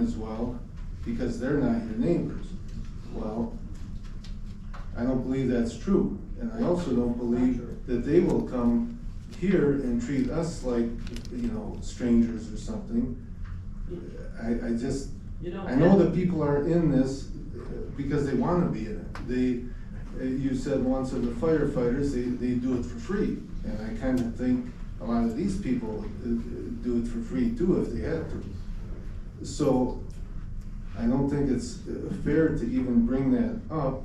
as well, because they're not your neighbors. Well, I don't believe that's true, and I also don't believe that they will come here and treat us like, you know, strangers or something. I just, I know that people are in this because they wanna be in it. You said once of the firefighters, they do it for free, and I kinda think a lot of these people do it for free too if they had to. So, I don't think it's fair to even bring that up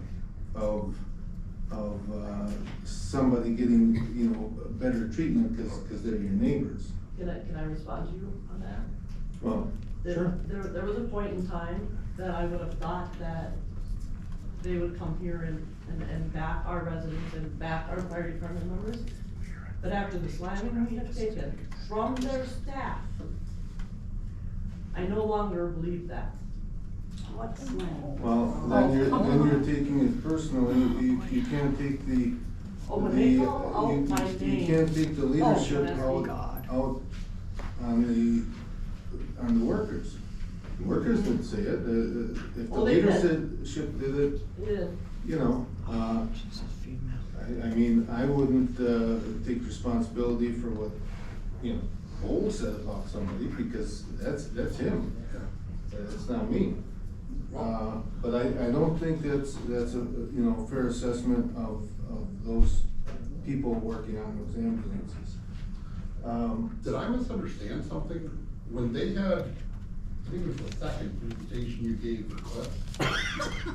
of somebody getting, you know, better treatment because they're your neighbors. Can I respond to you on that? Well, sure. There was a point in time that I would have thought that they would come here and back our residents and back our fire department members. But after the slamming we have taken from their staff, I no longer believe that. What slam? Well, then you're taking it personally. You can't take the. Oh, when they call out my You name. can't take the leadership Oh, out on the workers. The workers didn't say it. If the Well, they did. leadership did it, Yeah. you know, I mean, I wouldn't, take responsibility for what, you know, Cole said about somebody, because that's him. It's not me. But I don't think that's a, you know, fair assessment of those people working on those ambulances. Did I misunderstand something? When they had, I think it was the second presentation you gave for Cliff,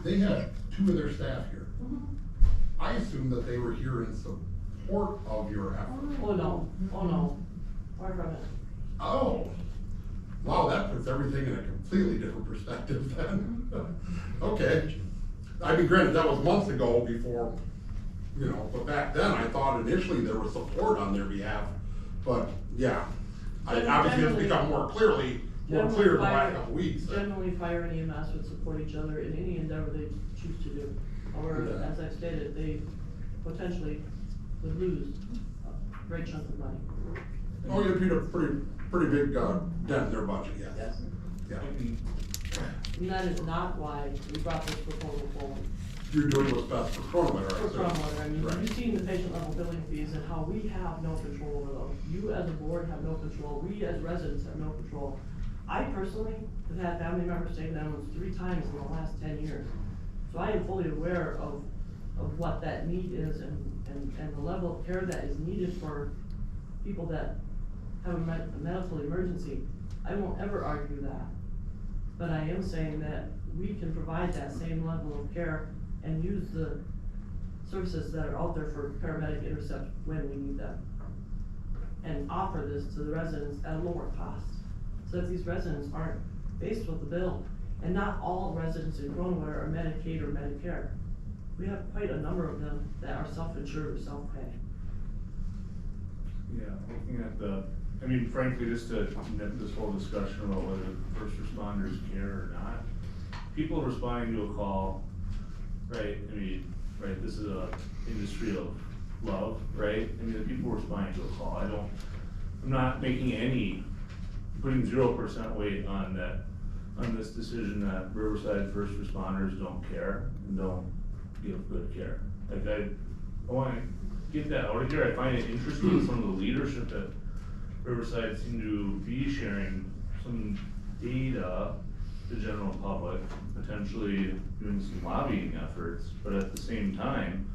they had 2 of their staff here. I assumed that they were here in support of your effort. Oh, no, far from it. Oh, wow, that puts everything in a completely different perspective then. Okay, I mean, granted, that was months ago before, you know, but back then I thought initially there was support on their behalf, but yeah. Obviously it's become more clear the last couple weeks. Generally, fire and EMS would support each other in any endeavor they choose to do. Or, Yeah. as I've stated, they potentially would lose a great chunk of money. Oh, you'd be a pretty big dent in their budget, yes. Yes. Yeah. And that is not why we brought this proposal forward. You're doing what's best for Kronenwetter, I For assume. Kronenwetter, I mean, Right. you've seen the patient level billing fees and how we have no control over those. You as a board have no control, we as residents have no control. I personally have had family members taken ambulance 3 times in the last 10 years. So I am fully aware of what that need is and the level of care that is needed for people that have a medical emergency. I won't ever argue that. But I am saying that we can provide that same level of care and use the services that are out there for paramedic intercept when we need them. And offer this to the residents at a lower cost, so that these residents aren't faced with the bill. And not all residents in Kronenwetter are Medicaid or Medicare. We have quite a number of them that are self-insured or self-pay. Yeah, looking at I mean, frankly, just to nip this whole discussion about whether first responders care or not, people responding to a call, right, I mean, right, this is a industry of love, right? I mean, the people responding to a call, I'm not putting 0% weight on that, on this decision that Riverside first responders don't care and don't give good care. Like I wanna get that out of here. I find it interesting, some of the leadership that Riverside seem to be sharing some data to the general public, potentially doing some lobbying efforts, but at the same time,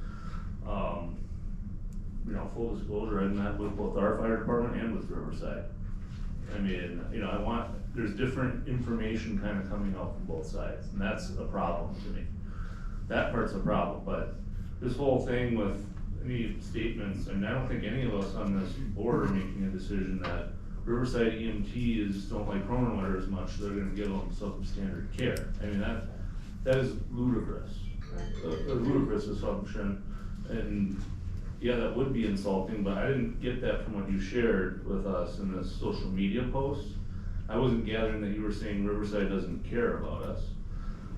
you know, full disclosure, I've met with both our fire department and with Riverside. I mean, you know, there's different information kind of coming out from both sides, and that's a problem to me. That part's a problem, but this whole thing with any statements, and I don't think any of us on this board are making a decision that Riverside EMTs don't like Kronenwetter as much, so they're gonna give them substandard care. I mean, that is ludicrous, a ludicrous assumption, and yeah, that would be insulting, but I didn't get that from what you shared with us in this social media post. I wasn't gathering that you were saying Riverside doesn't care about us.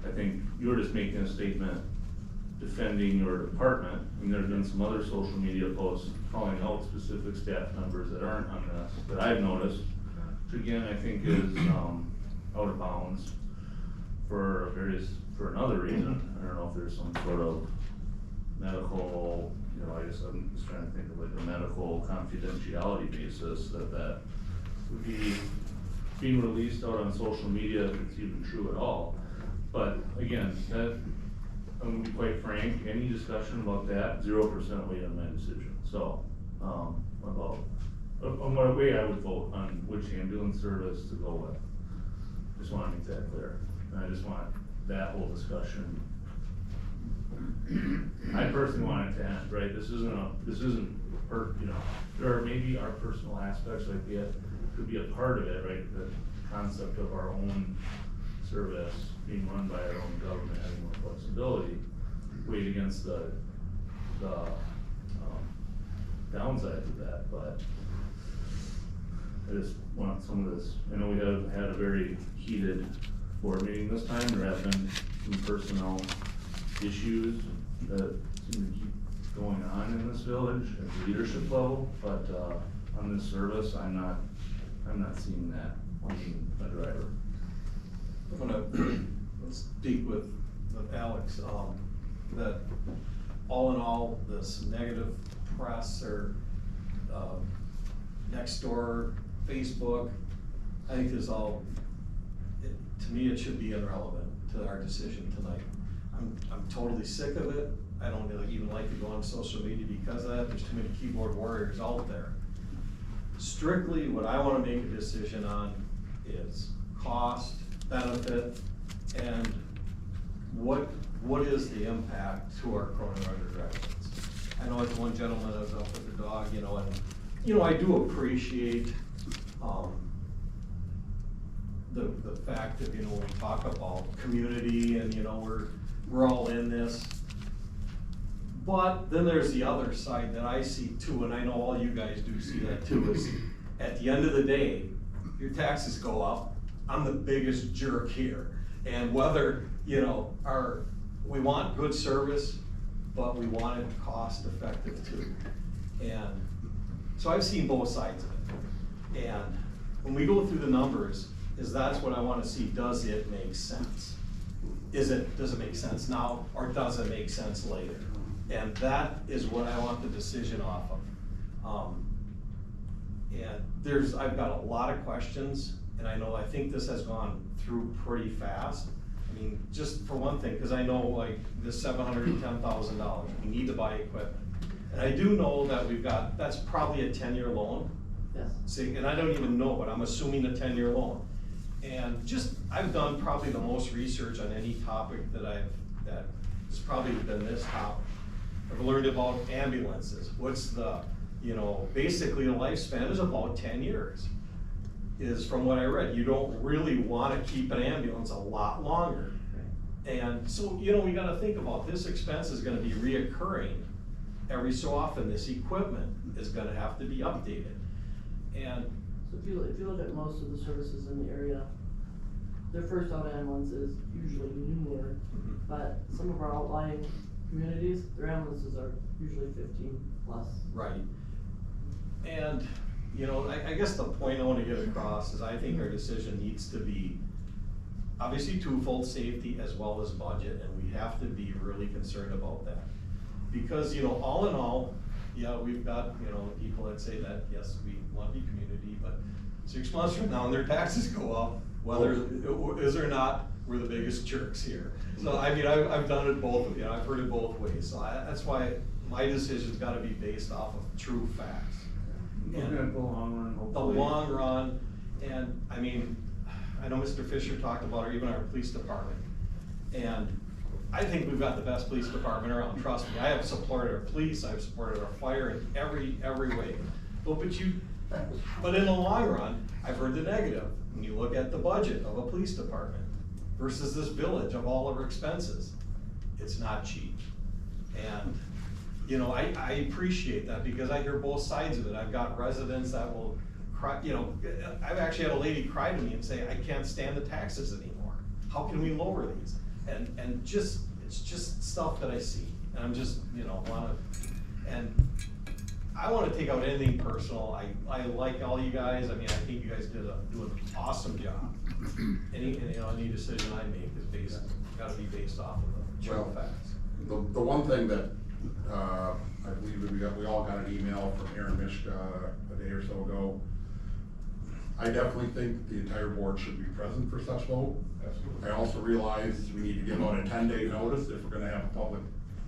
I think you were just making a statement defending your department. I mean, there's been some other social media posts calling out specific staff members that aren't on this, that I've noticed, which again, I think is, out of bounds for another reason. I don't know if there's some sort of medical, you know, I guess I'm just trying to think of like a medical confidentiality basis that would be being released out on social media, if it's even true at all. But again, that, I'm gonna be quite frank, any discussion about that, 0% weight on my decision. So, about, on what way I would vote on which ambulance service to go with. Just wanna make that clear. And I just want that whole discussion. I personally want it to end, right? This isn't, you know, there are maybe our personal aspects, like could be a part of it, right? The concept of our own service being run by our own government, having more flexibility, weighed against the downsides of that, but I just want some of this. I know we have had a very heated board meeting this time. There have been some personnel issues that seem to keep going on in this village at the leadership level, but on this service, I'm not seeing that being a driver. I'm gonna speak with Alex, that all in all, this negative press or, next door, Facebook, I think this all, to me, it should be irrelevant to our decision tonight. I'm totally sick of it. I don't really even like to go on social media because of that. There's too many keyboard warriors out there. Strictly, what I wanna make a decision on is cost, benefit, and what is the impact to our Kronenwetter residents. I know it's one gentleman that was up with the dog, you know, and, you know, I do appreciate, the fact that, you know, when we talk about community and, you know, we're all in this. But then there's the other side that I see too, and I know all you guys do see that too, is at the end of the day, your taxes go up, I'm the biggest jerk here. And whether, you know, we want good service, but we want it cost effective too. And so I've seen both sides of it. And when we go through the numbers, that's what I wanna see, does it make sense? Does it make sense now, or does it make sense later? And that is what I want the decision off of. And I've got a lot of questions, and I think this has gone through pretty fast. I mean, just for one thing, cause I know like this $710,000, we need to buy equipment. And I do know that that's probably a 10-year loan. Yes. See, and I don't even know, but I'm assuming a 10-year loan. And I've done probably the most research on any topic that has probably been this topic. I've learned about ambulances. What's basically the lifespan is about 10 years. Is from what I read. You don't really wanna keep an ambulance a lot longer. And so, you know, we gotta think about this expense is gonna be reoccurring every so often. This equipment is gonna have to be updated. And So if you look at most of the services in the area, their first out ambulance is usually newer, but some of our outlying communities, their ambulances are usually 15 plus. right. And, you know, I guess the point I wanna get across is I think our decision needs to be obviously twofold: safety as well as budget, and we have to be really concerned about that. Because, you know, all in all, yeah, we've got, you know, people that say that, yes, we want to be community, but 6 months from now, and their taxes go up, whether it is or not, we're the biggest jerks here. So, I mean, I've done it both, you know, I've heard it both ways, so that's why my decision's gotta be based off of true facts. Looking at the long run, hopefully. The long run, and, I mean, I know Mr. Fisher talked about, or even our police department, and I think we've got the best police department around, trust me. I have supported our police, I've supported our fire in every way. But in the long run, I've heard the negative. When you look at the budget of a police department versus this village of all of our expenses, it's not cheap. And, you know, I appreciate that because I hear both sides of it. I've got residents that will cry, you know, I've actually had a lady cry to me and say, I can't stand the taxes anymore. How can we lower these? And it's just stuff that I see, and I'm just, you know, I wanna take out anything personal. I like all you guys. I mean, I think you guys do an awesome job. any decision I make is gotta be based off of the true Well, facts. The one thing that, I believe we all got an email from Aaron Mishka a day or so ago. I definitely think the entire board should be present for such vote. Absolutely. I also realize we need to give out a 10-day notice if we're gonna have a public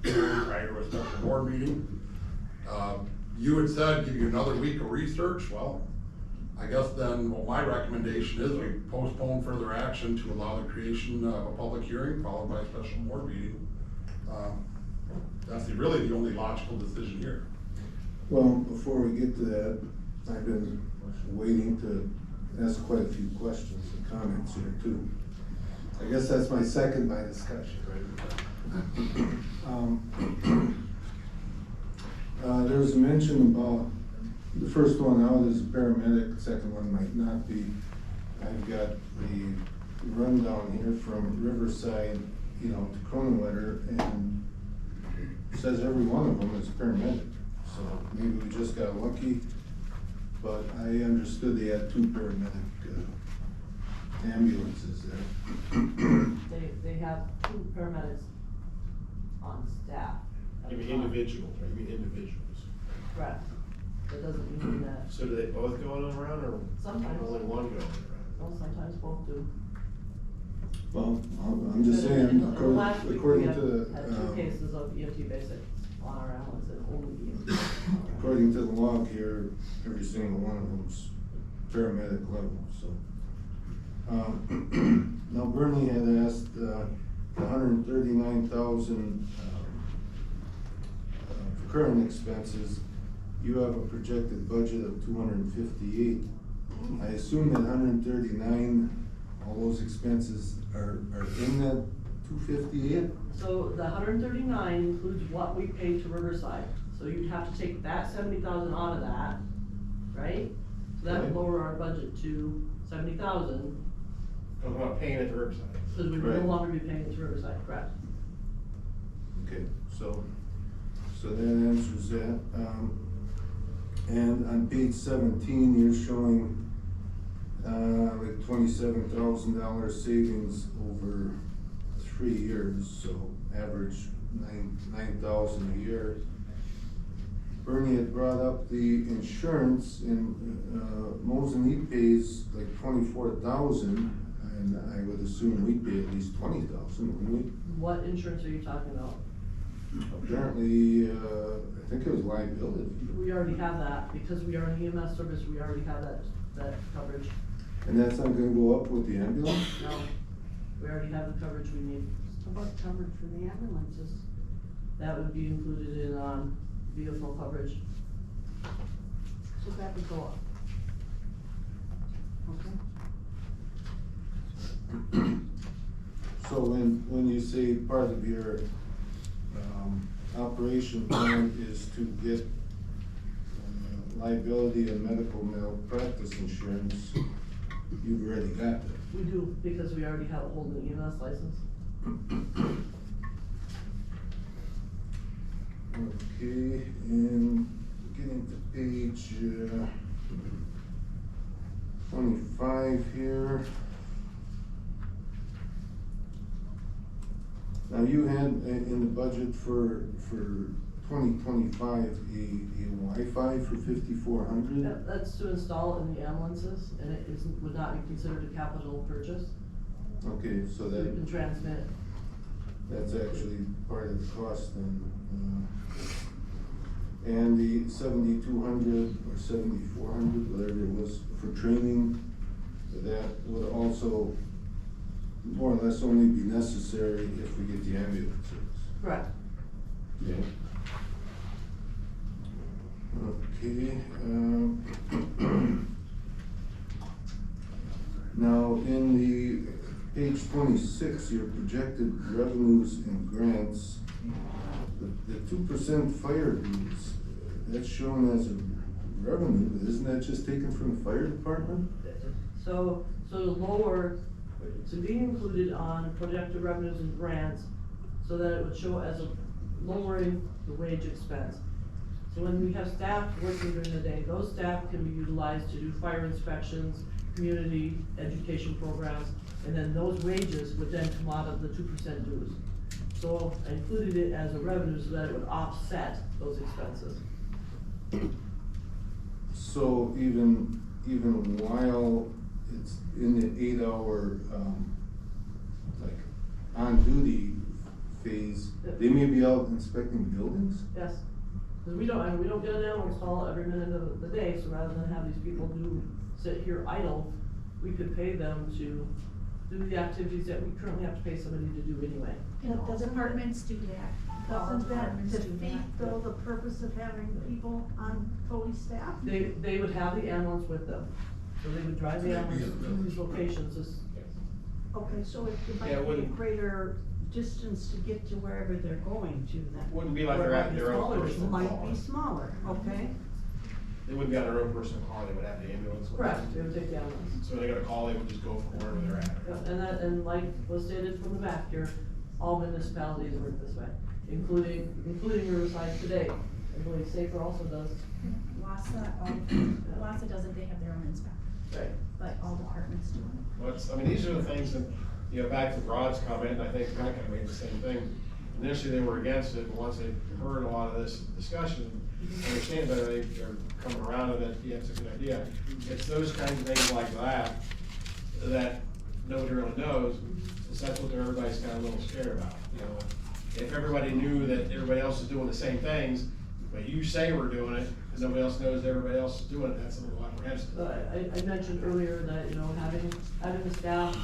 hearing prior to a special board meeting. You had said give you another week of research. Well, I guess then what my recommendation is we postpone further action to allow the creation of a public hearing followed by a special board meeting. That's really the only logical decision here. Well, before we get to that, I've been waiting to ask quite a few questions and comments here too. I guess that's my second by discussion, right? There's a mention about, the first one out is a paramedic, the second one might not be. I've got the rundown here from Riverside, to Kronenwetter, and it says every one of them is paramedic. So maybe we just got lucky, but I understood they had 2 paramedic ambulances there. They have 2 paramedics on staff. at You a mean time. individuals, right? You mean individuals. Correct. That doesn't mean that, So do they both go on around or Sometimes. only one going around? well, sometimes both do. Well, I'm just But saying, in the last week, we according had to, had 2 cases of EMT basics on our ambulance and only EMT. according to the log here, every single one of them's paramedic level, so. Now Bernie had asked, $139,000, for current expenses. You have a projected budget of 258. I assume that 139, all those expenses are in that 258? So the 139 includes what we pay to Riverside, so you'd have to take that 70,000 out of that, right? So that would Okay. lower our budget to 70,000, I'm not paying at the Riverside. because we would Right. no longer be paying it to Riverside, correct? Okay, so that answers that. And on page 17, you're showing, like $27,000 savings over 3 years, so average 9,000 a year. Bernie had brought up the insurance, and, Mosinee pays like 24,000, and I would assume we pay at least 20,000, wouldn't we? What insurance are you talking about? Apparently, I think it was liability. We already have that, because we are an EMS service, we already have that coverage. And that's not gonna go up with the ambulance? No, we already have the coverage we need. What covered for the ambulances? That would be included in, vehicle coverage. So that would go up. Okay. So when you say part of your, operation plan is to get liability and medical malpractice insurance, you've already got that. We do, because we already have a holding EMS license. Okay, and getting to page 25 here. Now you had in the budget for 2025 a Wi-Fi for 5,400. That's to install in the ambulances, and it would not be considered a capital purchase. Okay, so So you can that, transmit. that's actually part of the cost then. And the 7,200 or 7,400, whatever it was, for training, that would also more or less only be necessary if we get the ambulance service. Correct. Okay. Okay, now in the page 26, your projected revenues and grants, the 2% fire dues, that's shown as a revenue, but isn't that just taken from the fire department? So lower, to be included on projected revenues and grants, so that it would show as a lowering the wage expense. So when we have staff working during the day, those staff can be utilized to do fire inspections, community education programs, and then those wages would then come out of the 2% dues. So I included it as a revenue so that it would offset those expenses. So even while it's in the 8-hour, like, on-duty phase, they may be out inspecting buildings? Yes, because we don't get an ambulance call every minute of the day, so rather than have these people sit here idle, we could pay them to do the activities that we currently have to pay somebody to do anyway. And all departments do that. All Doesn't that departments do defeat that. though the purpose of having people on fully staffed? They would have the ambulance with them, so they would drive the They'd be ambulance in the to these village. locations, this, Okay, so it Yeah, it might be a wouldn't- greater distance to get to wherever they're going to then. Wouldn't be like they're at their own personal Might call. be smaller, okay? They wouldn't be on their own personal call, they would have the ambulance. with them. correct, they would take the ambulance. So they got a call, they would just go from wherever they're at. Yeah, and like was stated from the back here, all municipalities work this way, including Riverside today. I believe Safer also does. Wassa doesn't, they have their own inspector, Right. but all departments do it. Well, I mean, these are the things that, you know, back to Rod's comment, I think Mecca made the same thing. Initially, they were against it, but once they heard a lot of this discussion, understand better, they're coming around to that, yeah, it's a good idea. It's those kinds of things like that, that nobody really knows, is that's what everybody's kind of a little scared about, you know? If everybody knew that everybody else is doing the same things, but you say we're doing it, and nobody else knows that everybody else is doing it, that's a little apprehensive. I mentioned earlier that, you know, having the staff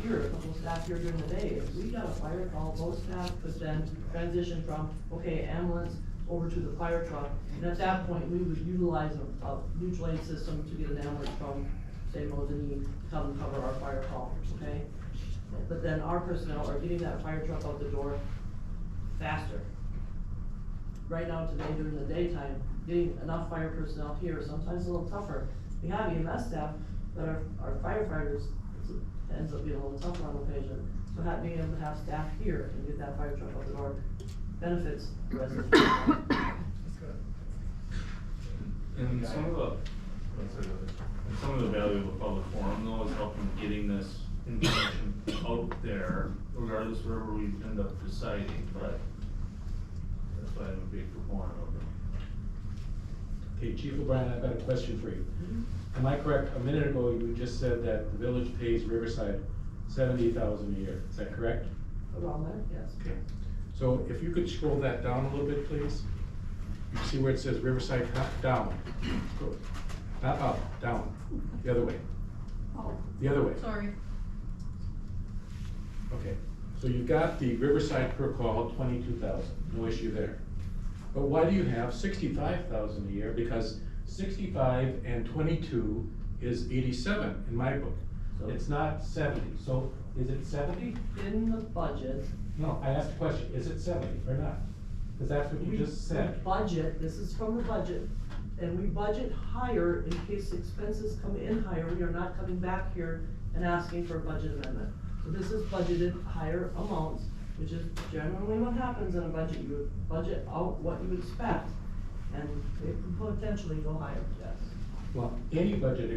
here, a couple of staff here during the day, if we got a fire call, those staff could then transition from, okay, ambulance over to the fire truck. And at that point, we would utilize a mutual aid system to get an ambulance from, say, Mosinee, to come and cover our fire call, okay? But then our personnel are getting that fire truck out the door faster. Right now, today, during the daytime, getting enough fire personnel here, sometimes a little tougher. We have EMS staff, but our firefighters, it ends up being a little tougher on occasion. So being able to have staff here and get that fire truck out the door benefits the residents. And some of the value of a public forum though is helping getting this information out there, regardless wherever we end up deciding, but that's why I'm a big proponent of it. Okay, Chief O'Brien, I've got a question for you. Am I correct, a minute ago, you just said that the village pays Riverside $70,000 a year, is that correct? Around there, yes. Okay. So if you could scroll that down a little bit, please? You see where it says Riverside, down. Go. Not up, down, the other way, Oh, the other way. Sorry. Okay, so you've got the Riverside per call, 22,000, no issue there. But why do you have 65,000 a year? Because 65 and 22 is 87 in my book. So- It's not 70, so is it 70? In the budget, No, I asked the question, is it 70 or not? Because that's what you just said. budget, this is from the budget, and we budget higher in case expenses come in higher. We are not coming back here and asking for a budget amendment. So this is budgeted higher amounts, which is generally what happens in a budget. You would budget out what you expect, and it could potentially go higher, yes. Well, any budget